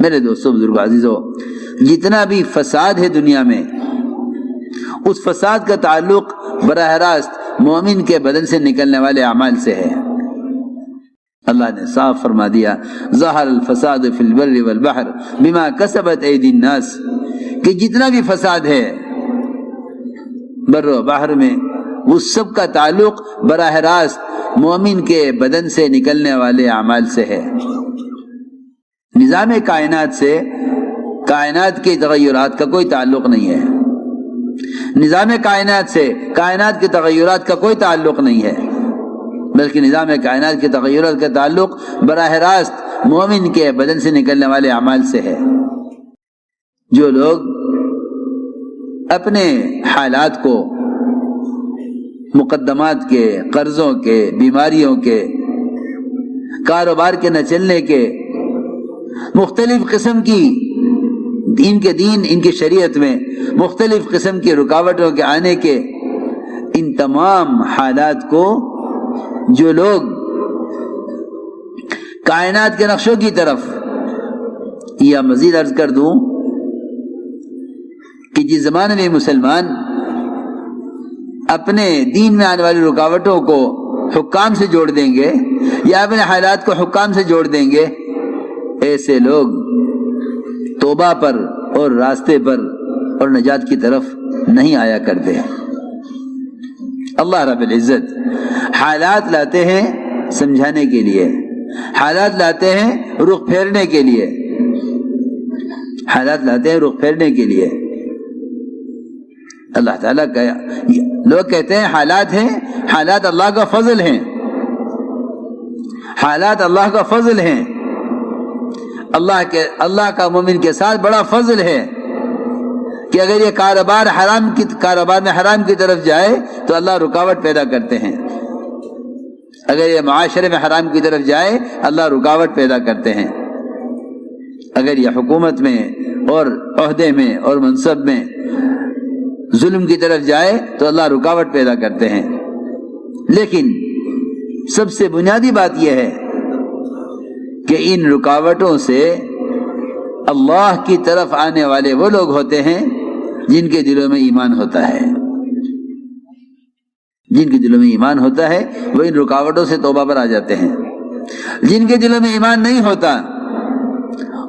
میرے دوستوں بزرگ عزیزوں، جتنا بھی فساد ہے دنیا میں، اس فساد کا تعلق براہ راست مومن کے بدن سے نکلنے والے اعمال سے ہے۔ اللہ نے صاف فرما دیا، ظہر الفساد فی البر والبحر بما کسبت ایدی الناس، کہ جتنا بھی فساد ہے بر و بحر میں، اس سب کا تعلق براہ راست مومن کے بدن سے نکلنے والے اعمال سے ہے۔ نظام کائنات سے کائنات کے تغیرات کا کوئی تعلق نہیں ہے، نظام کائنات سے کائنات کے تغیرات کا کوئی تعلق نہیں ہے، بلکہ نظام کائنات کے تغیرات کا تعلق براہ راست مومن کے بدن سے نکلنے والے اعمال سے ہے۔ جو لوگ اپنے حالات کو مقدمات کے، قرضوں کے، بیماریوں کے، کاروبار کے نہ چلنے کے، مختلف قسم کی ان کے دین، ان کی شریعت میں مختلف قسم کی رکاوٹوں کے آنے کے، ان تمام حالات کو جو لوگ کائنات کے نقشوں کی طرف، یا مزید عرض کر دوں کہ جس زمانے میں مسلمان اپنے دین میں آنے والی رکاوٹوں کو حکام سے جوڑ دیں گے، یا اپنے حالات کو حکام سے جوڑ دیں گے، ایسے لوگ توبہ پر اور راستے پر اور نجات کی طرف نہیں آیا کرتے۔ اللہ رب العزت حالات لاتے ہیں سمجھانے کے لیے، حالات لاتے ہیں رخ پھیرنے کے لیے، حالات لاتے ہیں رخ پھیرنے کے لیے۔ اللہ تعالیٰ کا، لوگ کہتے ہیں حالات ہیں، حالات اللہ کا فضل ہیں، حالات اللہ کا فضل ہیں، اللہ کا مومن کے ساتھ بڑا فضل ہے کہ اگر یہ کاروبار میں حرام کی طرف جائے تو اللہ رکاوٹ پیدا کرتے ہیں، اگر یہ معاشرے میں حرام کی طرف جائے اللہ رکاوٹ پیدا کرتے ہیں، اگر یہ حکومت میں اور عہدے میں اور منصب میں ظلم کی طرف جائے تو اللہ رکاوٹ پیدا کرتے ہیں۔ لیکن سب سے بنیادی بات یہ ہے کہ ان رکاوٹوں سے اللہ کی طرف آنے والے وہ لوگ ہوتے ہیں جن کے دلوں میں ایمان ہوتا ہے، جن کے دلوں میں ایمان ہوتا ہے وہ ان رکاوٹوں سے توبہ پر آ جاتے ہیں۔ جن کے دلوں میں ایمان نہیں ہوتا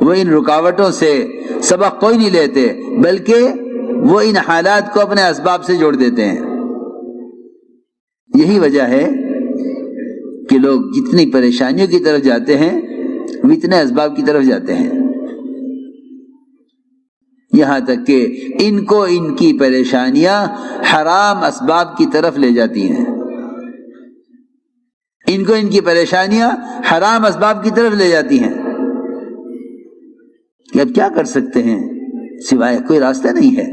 وہ ان رکاوٹوں سے سبق کوئی نہیں لیتے، بلکہ وہ ان حالات کو اپنے اسباب سے جوڑ دیتے ہیں۔ یہی وجہ ہے کہ لوگ جتنی پریشانیوں کی طرف جاتے ہیں وہ اتنے اسباب کی طرف جاتے ہیں، یہاں تک کہ ان کو ان کی پریشانیاں حرام اسباب کی طرف لے جاتی ہیں، ان کو ان کی پریشانیاں حرام اسباب کی طرف لے جاتی ہیں۔ کہ اب کیا کر سکتے ہیں، سوائے کوئی راستہ نہیں ہے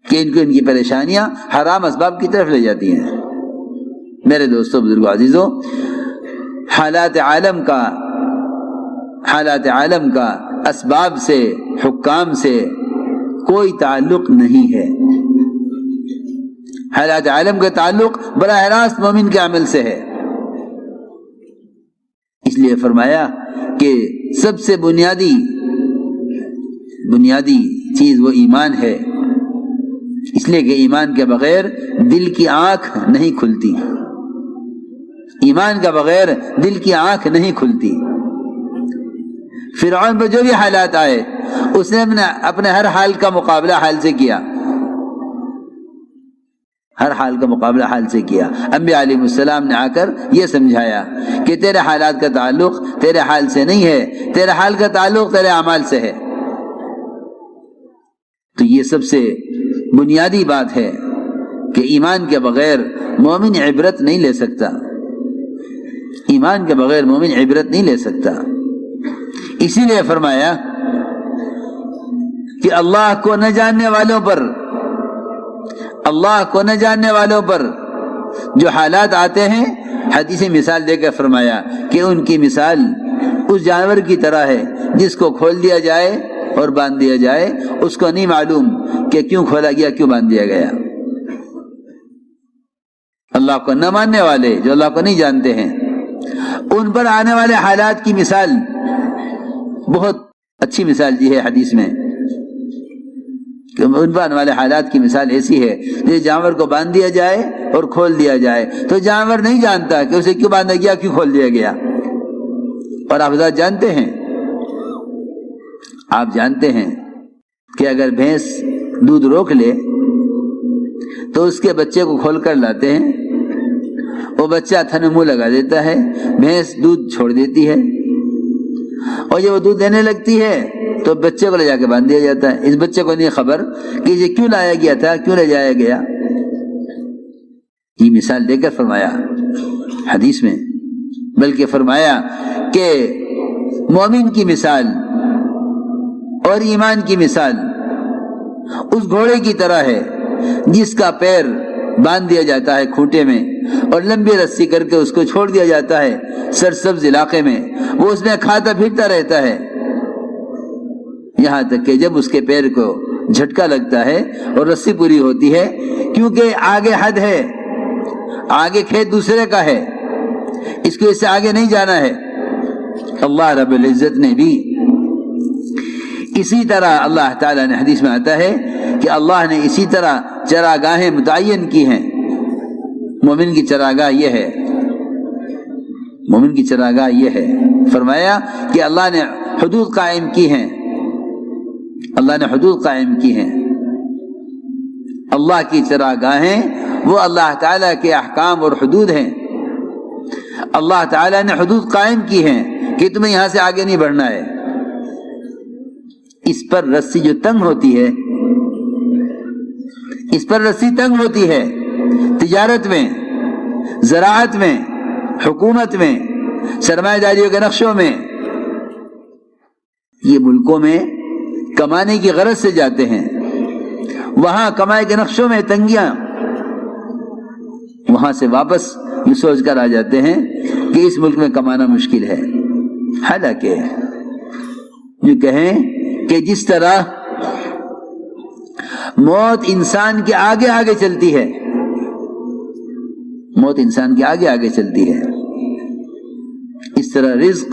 کہ ان کو ان کی پریشانیاں حرام اسباب کی طرف لے جاتی ہیں۔ میرے دوستوں بزرگوں عزیزوں، حالات عالم کا اسباب سے، حکام سے کوئی تعلق نہیں ہے۔ حالات عالم کا تعلق براہ راست مومن کے عمل سے ہے۔ اس لیے فرمایا کہ سب سے بنیادی چیز وہ ایمان ہے، اس لیے کہ ایمان کے بغیر دل کی آنکھ نہیں کھلتی، ایمان کا بغیر دل کی آنکھ نہیں کھلتی۔ فرعون پر جو بھی حالات آئے اس نے اپنے ہر حال کا مقابلہ حال سے کیا، ہر حال کا مقابلہ حال سے کیا۔ انبیاء علیہ السلام نے آ کر یہ سمجھایا کہ تیرے حالات کا تعلق تیرے حال سے نہیں ہے، تیرے حال کا تعلق تیرے اعمال سے ہے۔ تو یہ سب سے بنیادی بات ہے کہ ایمان کے بغیر مومن عبرت نہیں لے سکتا، ایمان کے بغیر مومن عبرت نہیں لے سکتا۔ اسی لیے فرمایا کہ اللہ کو نہ جاننے والوں پر جو حالات آتے ہیں، حدیثی مثال دے کر فرمایا کہ ان کی مثال اس جانور کی طرح ہے جس کو کھول دیا جائے اور باندھ دیا جائے، اس کو نہیں معلوم کہ کیوں کھولا گیا، کیوں باندھ دیا گیا۔ اللہ کو نہ ماننے والے، جو اللہ کو نہیں جانتے ہیں، ان پر آنے والے حالات کی مثال بہت اچھی مثال دی ہے حدیث میں کہ عنوان والے حالات کی مثال ایسی ہے جیسے جانور کو باندھ دیا جائے اور کھول دیا جائے تو جانور نہیں جانتا کہ اسے کیوں باندھا گیا، کیوں کھول دیا گیا۔ اور آپ حضرات جانتے ہیں، آپ جانتے ہیں کہ اگر بھینس دودھ روک لے تو اس کے بچے کو کھول کر لاتے ہیں، وہ بچہ تھن منہ لگا دیتا ہے، بھینس دودھ چھوڑ دیتی ہے، اور جب وہ دودھ دینے لگتی ہے تو بچے کو لے جا کے باندھ دیا جاتا ہے۔ اس بچے کو نہیں خبر کہ اسے کیوں لایا گیا تھا، کیوں لے جایا گیا۔ یہ مثال دے کر فرمایا حدیث میں، بلکہ فرمایا کہ مومن کی مثال اور ایمان کی مثال اس گھوڑے کی طرح ہے جس کا پیر باندھ دیا جاتا ہے کھوٹے میں اور لمبی رسی کر کے اس کو چھوڑ دیا جاتا ہے سرسبز علاقے میں، وہ اس میں کھاتا پھرتا رہتا ہے یہاں تک کہ جب اس کے پیر کو جھٹکا لگتا ہے اور رسی پوری ہوتی ہے، کیونکہ آگے حد ہے، آگے کھیت دوسرے کا ہے، اس کو اس سے آگے نہیں جانا ہے۔ اللہ رب العزت نے بھی اسی طرح، اللہ تعالیٰ نے حدیث میں آتا ہے کہ اللہ نے اسی طرح چراگاہیں متعین کی ہیں۔ مومن کی چراگاہ یہ ہے، مومن کی چراگاہ یہ ہے، فرمایا کہ اللہ نے حدود قائم کی ہیں، اللہ نے حدود قائم کی ہیں۔ اللہ کی چراگاہیں وہ اللہ تعالیٰ کے احکام اور حدود ہیں۔ اللہ تعالیٰ نے حدود قائم کی ہیں کہ تمہیں یہاں سے آگے نہیں بڑھنا ہے۔ اس پر رسی جو تنگ ہوتی ہے، اس پر رسی تنگ ہوتی ہے، تجارت میں، زراعت میں، حکومت میں، سرمایہ داریوں کے نقشوں میں، یہ ملکوں میں کمانے کی غرض سے جاتے ہیں، وہاں کمائی کے نقشوں میں تنگیاں، وہاں سے واپس یہ سوچ کر آ جاتے ہیں کہ اس ملک میں کمانا مشکل ہے۔ حالانکہ یہ کہیں کہ جس طرح موت انسان کے آگے آگے چلتی ہے، موت انسان کے آگے آگے چلتی ہے، اس طرح رزق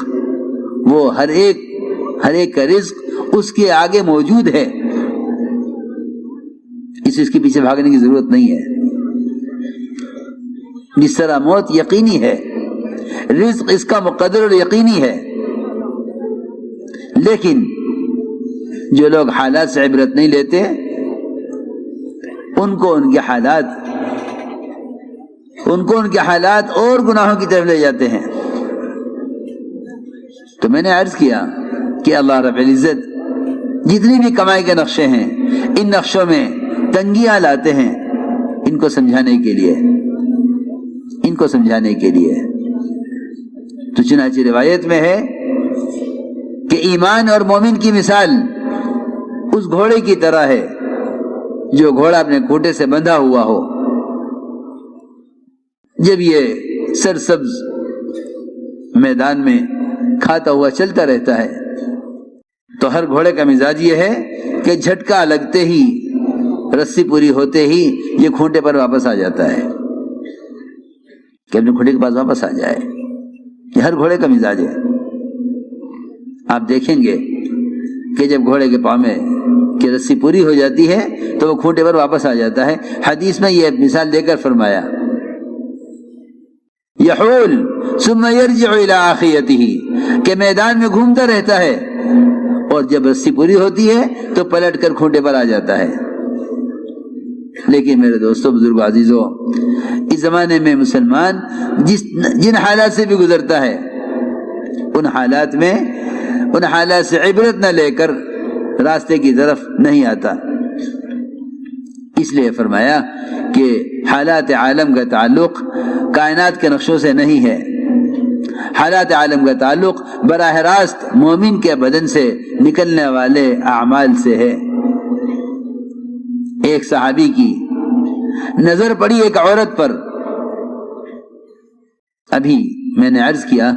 وہ ہر ایک کا رزق اس کے آگے موجود ہے، اس کے پیچھے بھاگنے کی ضرورت نہیں ہے۔ جس طرح موت یقینی ہے، رزق اس کا مقدر اور یقینی ہے، لیکن جو لوگ حالات سے عبرت نہیں لیتے ان کو ان کے حالات اور گناہوں کی طرف لے جاتے ہیں۔ تو میں نے عرض کیا کہ اللہ رب العزت جتنی بھی کمائی کے نقشے ہیں، ان نقشوں میں تنگیاں لاتے ہیں ان کو سمجھانے کے لیے، تو چنانچہ روایت میں ہے کہ ایمان اور مومن کی مثال اس گھوڑے کی طرح ہے جو گھوڑا اپنے کھوٹے سے بندھا ہوا ہو، جب یہ سرسبز میدان میں کھاتا ہوا چلتا رہتا ہے تو ہر گھوڑے کا مزاج یہ ہے کہ جھٹکا لگتے ہی، رسی پوری ہوتے ہی یہ کھوٹے پر واپس آ جاتا ہے، کہ اپنے کھوٹے کے پاس واپس آ جائے۔ یہ ہر گھوڑے کا مزاج ہے۔ آپ دیکھیں گے کہ جب گھوڑے کے پاؤں میں کی رسی پوری ہو جاتی ہے تو وہ کھوٹے پر واپس آ جاتا ہے۔ حدیث میں یہ مثال دے کر فرمایا یحول ثم یرجع الی آخیتہ، کہ میدان میں گھومتا رہتا ہے اور جب رسی پوری ہوتی ہے تو پلٹ کر کھوٹے پر آ جاتا ہے۔ لیکن میرے دوستو، بزرگو، عزیزو، اس زمانے میں مسلمان جن حالات سے بھی گزرتا ہے ان حالات سے عبرت نہ لے کر راستے کی طرف نہیں آتا۔ اس لیے فرمایا کہ حالات عالم کا تعلق کائنات کے نقشوں سے نہیں ہے، حالات عالم کا تعلق براہ راست مومن کے بدن سے نکلنے والے اعمال سے ہے۔ ایک صحابی کی نظر پڑی ایک عورت پر، ابھی میں نے عرض کیا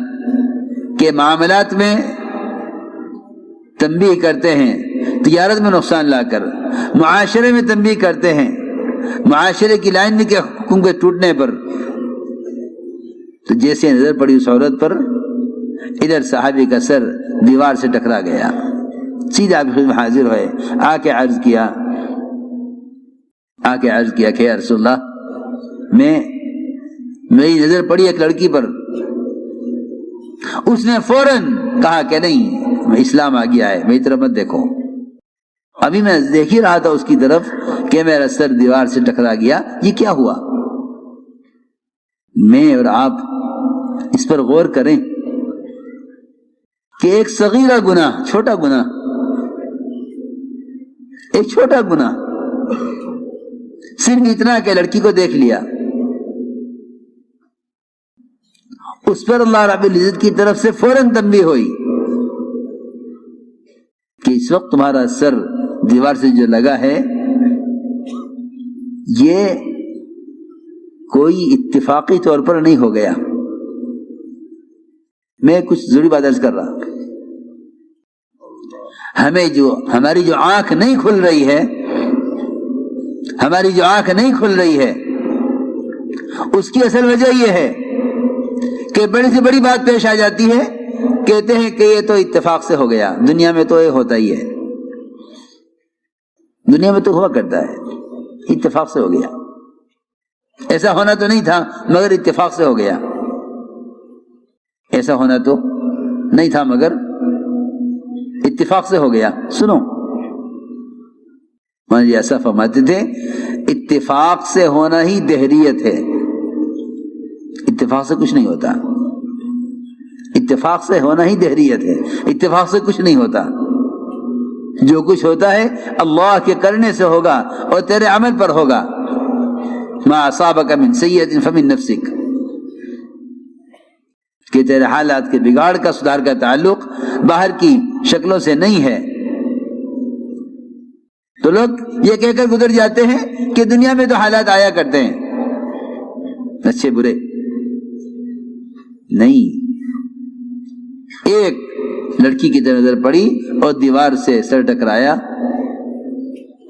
کہ معاملات میں تنبیہ کرتے ہیں، تجارت میں نقصان لا کر، معاشرے میں تنبیہ کرتے ہیں، معاشرے کی لائن کے حکم کے ٹوٹنے پر، تو جیسے نظر پڑی اس عورت پر ادھر صحابی کا سر دیوار سے ٹکرا گیا، سیدھا آپ خود میں حاضر ہوئے، آ کے عرض کیا کہ یا رسول اللہ، میری نظر پڑی ایک لڑکی پر، اس نے فوراً کہا کہ نہیں، اسلام آ گیا ہے، میری طرف مت دیکھو۔ ابھی میں دیکھ ہی رہا تھا اس کی طرف کہ میرا سر دیوار سے ٹکرا گیا، یہ کیا ہوا؟ میں اور آپ اس پر غور کریں کہ ایک صغیرہ گناہ، چھوٹا گناہ، ایک چھوٹا گناہ، صرف اتنا کہ لڑکی کو دیکھ لیا، اس پر اللہ رب العزت کی طرف سے فوراً تنبیہ ہوئی کہ اس وقت تمہارا سر دیوار سے جو لگا ہے یہ کوئی اتفاقی طور پر نہیں ہو گیا۔ میں کچھ ضروری بات عرض کر رہا، ہماری جو آنکھ نہیں کھل رہی ہے، اس کی اصل وجہ یہ ہے کہ بڑی سے بڑی بات پیش آ جاتی ہے، کہتے ہیں کہ یہ تو اتفاق سے ہو گیا، دنیا میں تو یہ ہوتا ہی ہے، دنیا میں تو ہوا کرتا ہے، اتفاق سے ہو گیا، ایسا ہونا تو نہیں تھا مگر اتفاق سے ہو گیا، ایسا ہونا تو نہیں تھا مگر اتفاق سے ہو گیا۔ سنو، مولانا ایسا فرماتے تھے اتفاق سے ہونا ہی دہریت ہے، اتفاق سے کچھ نہیں ہوتا، اتفاق سے ہونا ہی دہریت ہے، اتفاق سے کچھ نہیں ہوتا، جو کچھ ہوتا ہے اللہ کے کرنے سے ہوگا اور تیرے عمل پر ہوگا۔ ما اصابک من سیئۃ فمن نفسک، کہ تیرے حالات کے بگاڑ کا، سدھار کا تعلق باہر کی شکلوں سے نہیں ہے۔ تو لوگ یہ کہہ کر گزر جاتے ہیں کہ دنیا میں تو حالات آیا کرتے ہیں، اچھے برے نہیں۔ ایک لڑکی کی طرف نظر پڑی اور دیوار سے سر ٹکرایا،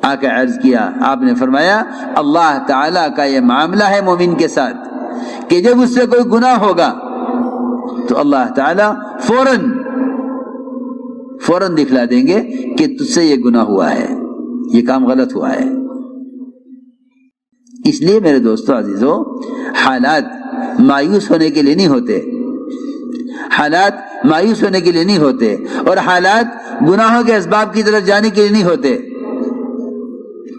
آ کے عرض کیا، آپ نے فرمایا اللہ تعالیٰ کا یہ معاملہ ہے مومن کے ساتھ کہ جب اس سے کوئی گناہ ہوگا تو اللہ تعالیٰ فوراً دکھلا دیں گے کہ تجھ سے یہ گناہ ہوا ہے، یہ کام غلط ہوا ہے۔ اس لیے میرے دوستو عزیزو، حالات مایوس ہونے کے لیے نہیں ہوتے، حالات مایوس ہونے کے لیے نہیں ہوتے، اور حالات گناہوں کے اسباب کی طرف جانے کے لیے نہیں ہوتے،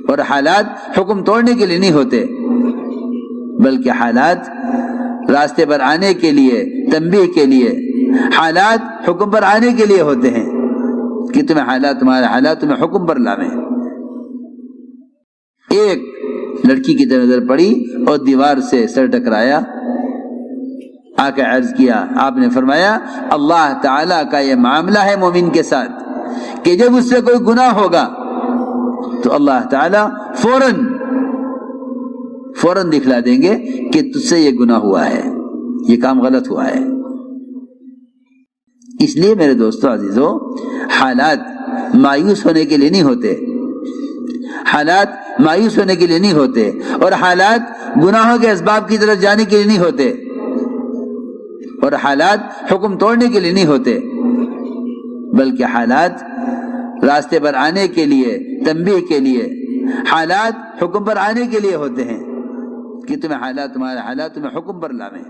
اور حالات حکم توڑنے کے لیے نہیں ہوتے، بلکہ حالات راستے پر آنے کے لیے، تنبیہ کے لیے، حالات حکم پر آنے کے لیے ہوتے ہیں کہ تمہارے حالات تمہیں حکم پر لاویں۔ ایک لڑکی کی طرف نظر پڑی اور دیوار سے سر ٹکرایا، آ کے عرض کیا، آپ نے فرمایا اللہ تعالیٰ کا یہ معاملہ ہے مومن کے ساتھ کہ جب اس سے کوئی گناہ ہوگا تو اللہ تعالیٰ فوراً دکھلا دیں گے کہ تجھ سے یہ گناہ ہوا ہے، یہ کام غلط ہوا ہے۔ اس لیے میرے دوستو عزیزو، حالات مایوس ہونے کے لیے نہیں ہوتے، حالات مایوس ہونے کے لیے نہیں ہوتے، اور حالات گناہوں کے اسباب کی طرف جانے کے لیے نہیں ہوتے، اور حالات حکم توڑنے کے لیے نہیں ہوتے، بلکہ حالات راستے پر آنے کے لیے، تنبیہ کے لیے، حالات حکم پر آنے کے لیے ہوتے ہیں کہ تمہارے حالات تمہیں حکم پر لاویں۔